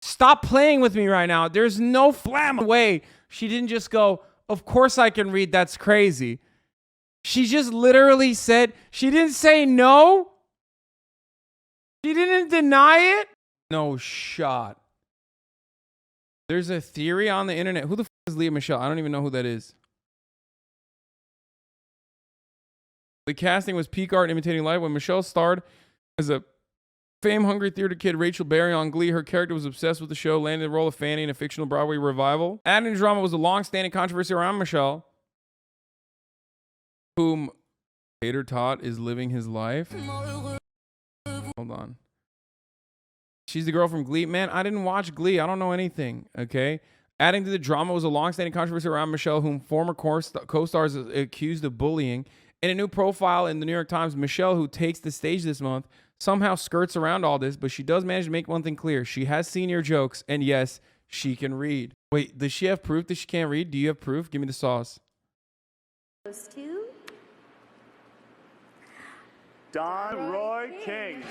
Stop playing with me right now. There's no flam way. She didn't just go, of course I can read. That's crazy. She just literally said, she didn't say no. She didn't deny it. No shot. There's a theory on the internet. Who the fuck is Lea Michele? I don't even know who that is. The casting was peak art imitating life. When Michelle starred as a fame-hungry theater kid, Rachel Berry on Glee, her character was obsessed with the show, landing the role of Fanny in a fictional Broadway revival. Adding drama was a long-standing controversy around Michelle, whom Tater Tot is living his life. Hold on. She's the girl from Glee. Man, I didn't watch Glee. I don't know anything, okay? Adding to the drama was a long-standing controversy around Michelle, whom former co-stars accused of bullying. In a new profile in the New York Times, Michelle, who takes the stage this month, somehow skirts around all this, but she does manage to make one thing clear. She has seen your jokes, and yes, she can read. Wait, does she have proof that she can't read? Do you have proof? Give me the sauce. Those two. Don Roy King.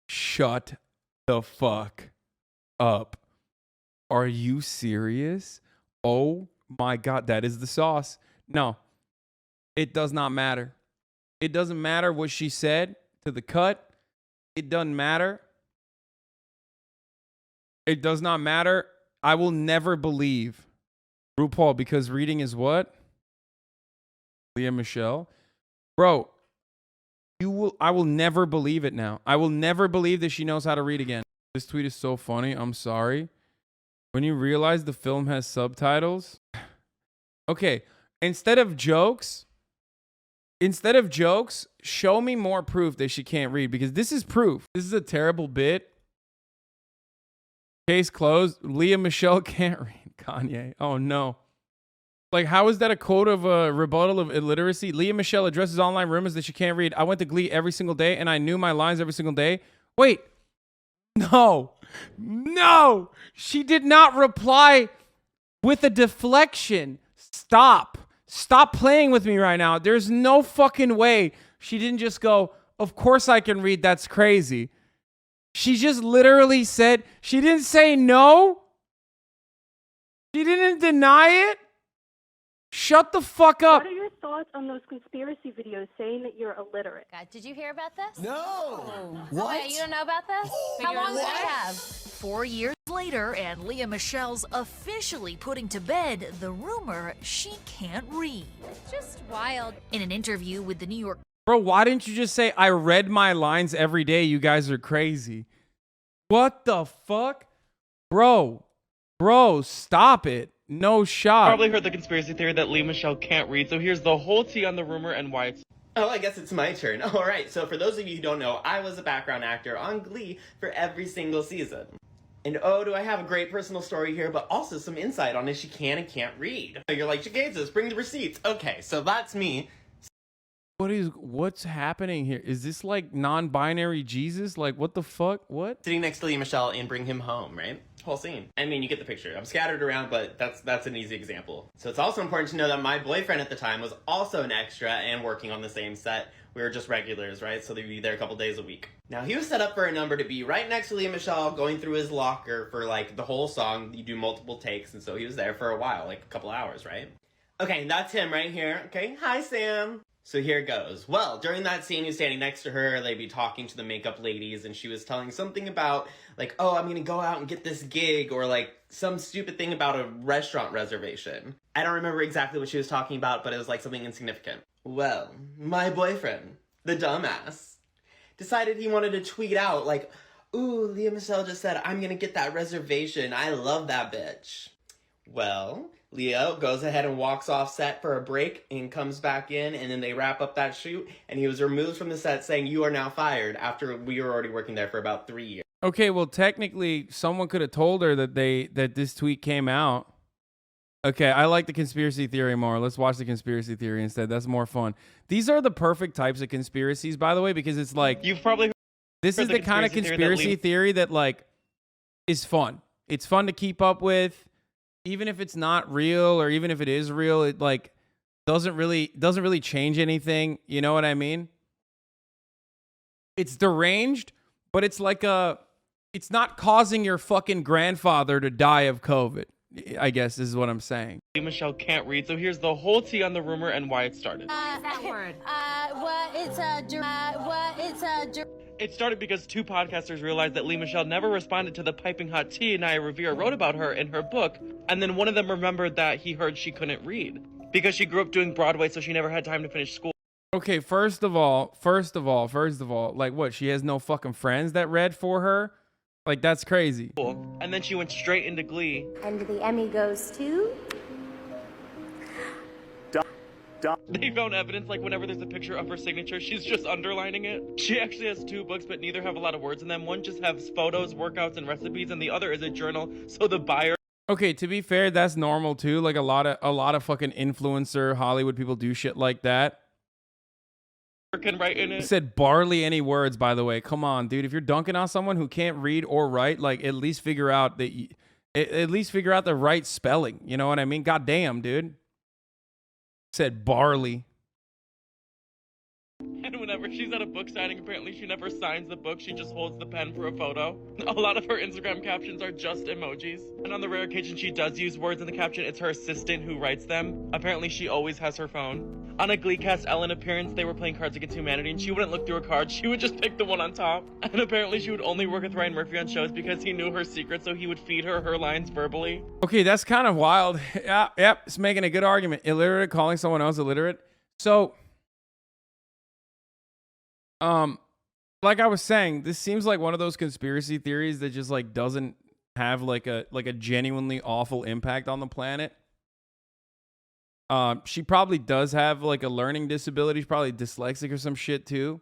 Shut the fuck up. Are you serious? Oh my God, that is the sauce. No, it does not matter. It doesn't matter what she said to the cut. It doesn't matter. It does not matter. I will never believe RuPaul, because reading is what? Lea Michele. Bro, I will never believe it now. I will never believe that she knows how to read again. This tweet is so funny. I'm sorry. When you realize the film has subtitles. Okay, instead of jokes, show me more proof that she can't read, because this is proof. This is a terrible bit. Case closed. Lea Michele can't read. Kanye. Oh no. Like, how is that a quote of a rebuttal of illiteracy? Lea Michele addresses online rumors that she can't read. I went to Glee every single day and I knew my lines every single day. Wait. No. No. She did not reply with a deflection. Stop. Stop playing with me right now. There's no fucking way. She didn't just go, of course I can read. That's crazy. She just literally said, she didn't say no. She didn't deny it. Shut the fuck up. What are your thoughts on those conspiracy videos saying that you're illiterate? God, did you hear about this? No. What? Wait, you don't know about this? How long does it have? 4 years later, and Lea Michele's officially putting to bed the rumor she can't read. Just wild. In an interview with the New York Bro, why didn't you just say, I read my lines every day? You guys are crazy. What the fuck? Bro, stop it. No shot. Probably heard the conspiracy theory that Lea Michele can't read, so here's the whole tea on the rumor and why it's... Oh, I guess it's my turn. All right, so for those of you who don't know, I was a background actor on Glee for every single season. And oh, do I have a great personal story here, but also some insight on if she can and can't read. You're like, Jesus, bring the receipts. Okay, so that's me. What's happening here? Is this like non-binary Jesus? Like, what the fuck? What? Sitting next to Lea Michele and bring him home, right? Whole scene. I mean, you get the picture. I'm scattered around, but that's an easy example. So it's also important to know that my boyfriend at the time was also an extra and working on the same set. We were just regulars, right? So they'd be there a couple days a week. Now, he was set up for a number to be right next to Lea Michele, going through his locker for like the whole song. You do multiple takes, and so he was there for a while, like a couple hours, right? Okay, that's him right here. Okay, hi, Sam. So here goes. Well, during that scene, he was standing next to her. They'd be talking to the makeup ladies, and she was telling something about, like, oh, I'm gonna go out and get this gig, or, like, some stupid thing about a restaurant reservation. I don't remember exactly what she was talking about, but it was, like, something insignificant. Well, my boyfriend, the dumbass, decided he wanted to tweet out, like, ooh, Lea Michele just said, I'm gonna get that reservation. I love that bitch. Well, Leo goes ahead and walks off set for a break and comes back in, and then they wrap up that shoot, and he was removed from the set saying, you are now fired, after we were already working there for about 3 years. Okay, well, technically, someone could have told her that this tweet came out. Okay, I like the conspiracy theory more. Let's watch the conspiracy theory instead. That's more fun. These are the perfect types of conspiracies, by the way, because it's like... You've probably This is the kind of conspiracy theory that, like, is fun. It's fun to keep up with. Even if it's not real, or even if it is real, it like doesn't really change anything. You know what I mean? It's deranged, but it's like it's not causing your fucking grandfather to die of COVID, I guess is what I'm saying. Lea Michele can't read, so here's the whole tea on the rumor and why it started. That word. It started because two podcasters realized that Lea Michele never responded to the piping hot tea Naya Rivera wrote about her in her book, and then one of them remembered that he heard she couldn't read because she grew up doing Broadway, so she never had time to finish school. Okay, first of all, like what? She has no fucking friends that read for her? Like that's crazy. And then she went straight into Glee. And the Emmy goes to... They found evidence, like whenever there's a picture of her signature, she's just underlining it. She actually has 2 books, but neither have a lot of words in them. One just has photos, workouts, and recipes, and the other is a journal, so the buyer... Okay, to be fair, that's normal too. Like a lot of fucking influencer Hollywood people do shit like that. can write in You it. said barely any words, by the way. Come on, dude. If you're dunking on someone who can't read or write, like at least figure out the right spelling. You know what I mean? God damn, dude. Said barley. And whenever she's at a book signing, apparently she never signs the book. She just holds the pen for a photo. A lot of her Instagram captions are just emojis. And on the rare occasion she does use words in the caption, it's her assistant who writes them. Apparently she always has her phone. On a Glee Cast Ellen appearance, they were playing Cards Against Humanity, and she wouldn't look through her cards. She would just pick the one on top. And apparently she would only work with Ryan Murphy on shows because he knew her secret, so he would feed her lines verbally. Okay, that's kind of wild. Yeah, yep, it's making a good argument. Illiterate, calling someone else illiterate. So, like I was saying, this seems like one of those conspiracy theories that just like doesn't have like a genuinely awful impact on the planet. She probably does have like a learning disability. She's probably dyslexic or some shit too.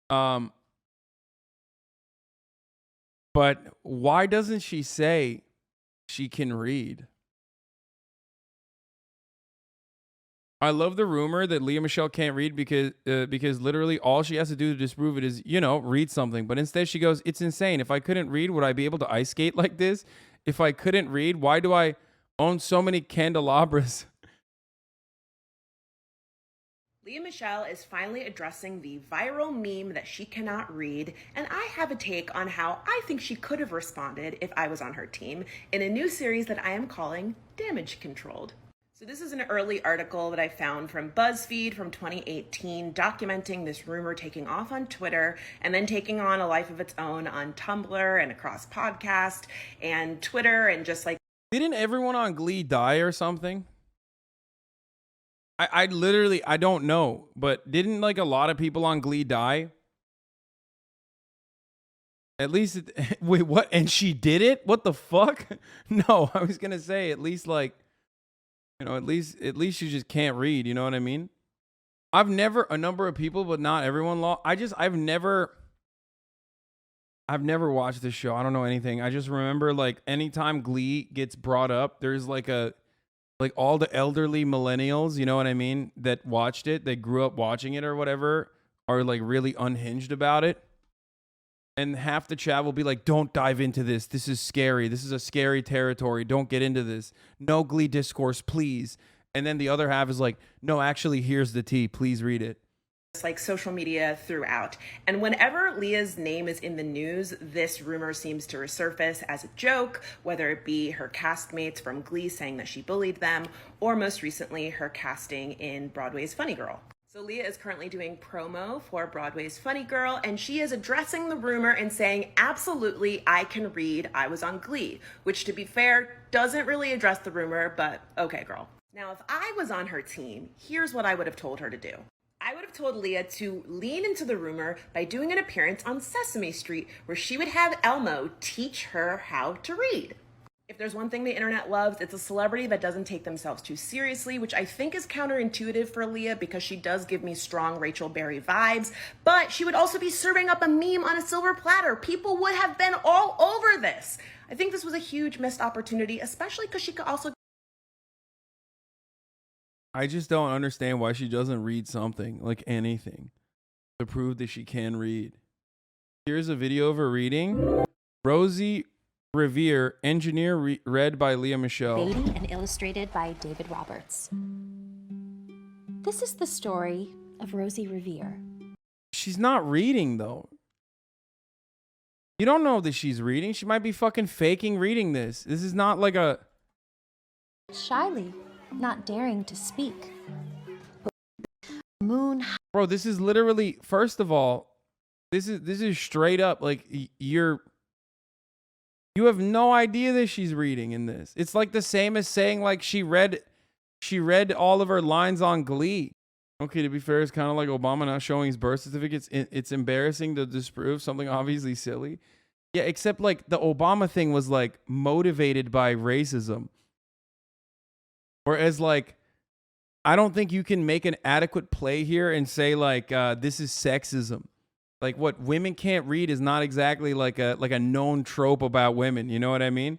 But why doesn't she say she can read? I love the rumor that Lea Michele can't read because literally all she has to do to disprove it is, read something. But instead she goes, it's insane. If I couldn't read, would I be able to ice skate like this? If I couldn't read, why do I own so many candelabras? Lea Michele is finally addressing the viral meme that she cannot read, and I have a take on how I think she could have responded if I was on her team in a new series that I am calling Damage Controlled. So this is an early article that I found from BuzzFeed from 2018 documenting this rumor taking off on Twitter and then taking on a life of its own on Tumblr and across podcast and Twitter and just like... Didn't everyone on Glee die or something? I literally, I don't know, but didn't like a lot of people on Glee die? At least, wait, what? And she did it? What the fuck? No, I was gonna say at least like, at least you just can't read. You know what I mean? A number of people, but not everyone. I've never watched this show. I don't know anything. I just remember like anytime Glee gets brought up, there's like all the elderly millennials, you know what I mean, that watched it, they grew up watching it or whatever, are like really unhinged about it. And half the chat will be like, don't dive into this. This is scary. This is a scary territory. Don't get into this. No Glee discourse, please. And then the other half is like, no, actually, here's the tea. Please read it. Like social media throughout. And whenever Lea's name is in the news, this rumor seems to resurface as a joke, whether it be her castmates from Glee saying that she bullied them, or most recently her casting in Broadway's Funny Girl. So Lea is currently doing promo for Broadway's Funny Girl, and she is addressing the rumor and saying, absolutely, I can read, I was on Glee, which to be fair, doesn't really address the rumor, but okay, girl. Now, if I was on her team, here's what I would have told her to do. I would have told Lea to lean into the rumor by doing an appearance on Sesame Street where she would have Elmo teach her how to read. If there's one thing the internet loves, it's a celebrity that doesn't take themselves too seriously, which I think is counterintuitive for Lea because she does give me strong Rachel Berry vibes, but she would also be serving up a meme on a silver platter. People would have been all over this. I think this was a huge missed opportunity, especially because she could also... I just don't understand why she doesn't read something, like anything, to prove that she can read. Here's a video of her reading. Rosie Revere, engineer, read by Lea Michele. Baby and illustrated by David Roberts. This is the story of Rosie Revere. She's not reading though. You don't know that she's reading. She might be fucking faking reading this. This is not like a... Shyly, not daring to speak. Moon. Bro, this is literally, first of all, this is straight up like you have no idea that she's reading in this. It's like the same as saying like she read all of her lines on Glee. Okay, to be fair, it's kind of like Obama not showing his birth certificates. It's embarrassing to disprove something obviously silly. Yeah, except like the Obama thing was like motivated by racism. Whereas like, I don't think you can make an adequate play here and say like, this is sexism. Like what women can't read is not exactly like a known trope about women. You know what I mean?